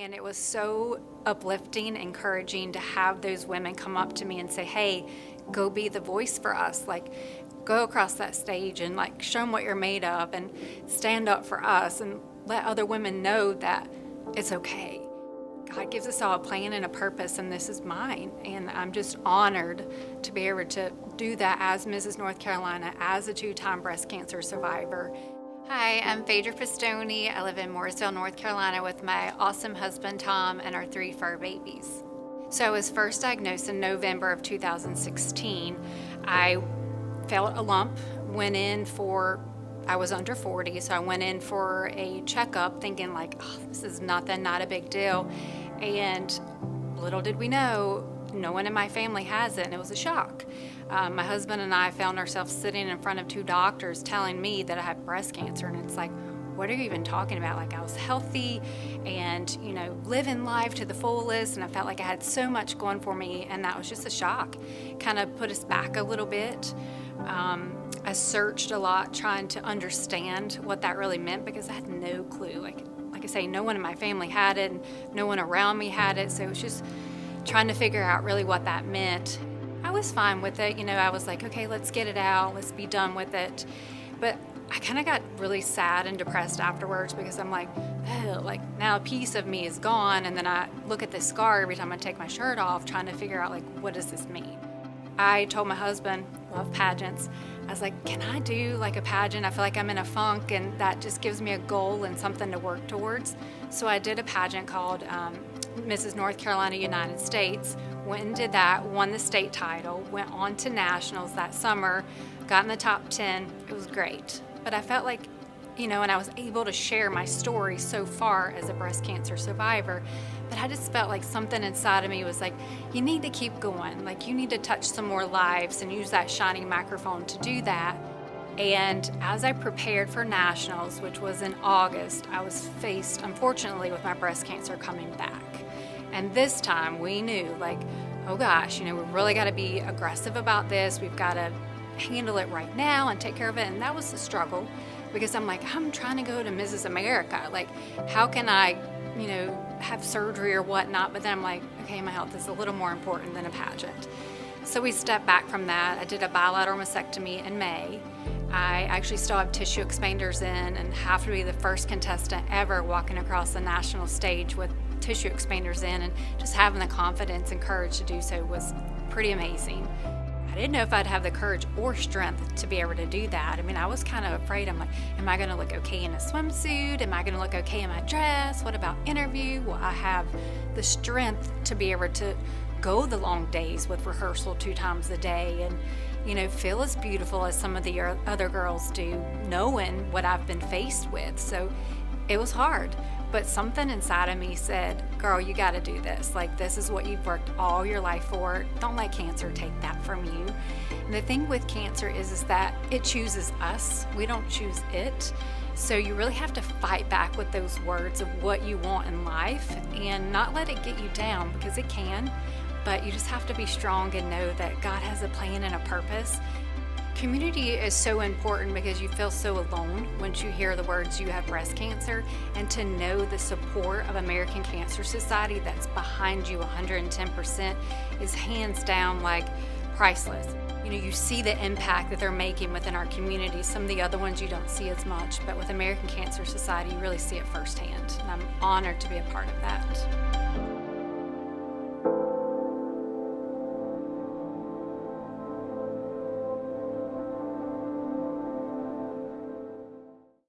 And it was so uplifting, encouraging to have those women come up to me and say, hey, go be the voice for us. Like, go across that stage and like show them what you're made of and stand up for us and let other women know that it's okay. God gives us all a plan and a purpose, and this is mine. And I'm just honored to be able to do that as Mrs. North Carolina, as a 2-time breast cancer survivor. Hi, I'm Phaedra Pistoni. I live in Mooresville, North Carolina with my awesome husband, Tom, and our 3 fur babies. So I was first diagnosed in November of 2016. I felt a lump, I was under 40, so I went in for a checkup thinking like, oh, this is nothing, not a big deal. And little did we know, no one in my family has it, and it was a shock. My husband and I found ourselves sitting in front of 2 doctors telling me that I had breast cancer, and it's like, what are you even talking about? Like, I was healthy and, living life to the fullest, and I felt like I had so much going for me, and that was just a shock. Kind of put us back a little bit. I searched a lot trying to understand what that really meant because I had no clue. Like I say, no one in my family had it, and no one around me had it, so it was just trying to figure out really what that meant. I was fine with it. I was like, okay, let's get it out. Let's be done with it. But I kind of got really sad and depressed afterwards because I'm like, oh, like now a piece of me is gone. And then I look at this scar every time I take my shirt off, trying to figure out like, what does this mean? I told my husband, love pageants. I was like, can I do like a pageant? I feel like I'm in a funk, and that just gives me a goal and something to work towards. So I did a pageant called Mrs. North Carolina United States. Went and did that, won the state title, went on to nationals that summer, got in the top 10. It was great. But I felt like, and I was able to share my story so far as a breast cancer survivor, but I just felt like something inside of me was like, you need to keep going. Like, you need to touch some more lives and use that shiny microphone to do that. And as I prepared for nationals, which was in August, I was faced, unfortunately, with my breast cancer coming back. And this time we knew, like, oh gosh, we've really got to be aggressive about this. We've got to handle it right now and take care of it. And that was the struggle because I'm like, I'm trying to go to Mrs. America. Like, how can I, have surgery or whatnot? But then I'm like, okay, my health is a little more important than a pageant. So we stepped back from that. I did a bilateral mastectomy in May. I actually still have tissue expanders in and have to be the first contestant ever walking across the national stage with tissue expanders in, and just having the confidence and courage to do so was pretty amazing. I didn't know if I'd have the courage or strength to be able to do that. I mean, I was kind of afraid. I'm like, am I going to look okay in a swimsuit? Am I going to look okay in my dress? What about interview? Will I have the strength to be able to go the long days with rehearsal 2 times a day and, feel as beautiful as some of the other girls do, knowing what I've been faced with? So it was hard. But something inside of me said, girl, you got to do this. Like, this is what you've worked all your life for. Don't let cancer take that from you. And the thing with cancer is that it chooses us. We don't choose it. So you really have to fight back with those words of what you want in life and not let it get you down, because it can. But you just have to be strong and know that God has a plan and a purpose. Community is so important because you feel so alone once you hear the words you have breast cancer, and to know the support of American Cancer Society that's behind you 110% is hands down like priceless. You see the impact that they're making within our community. Some of the other ones you don't see as much, but with American Cancer Society you really see it firsthand, and I'm honored to be a part of that.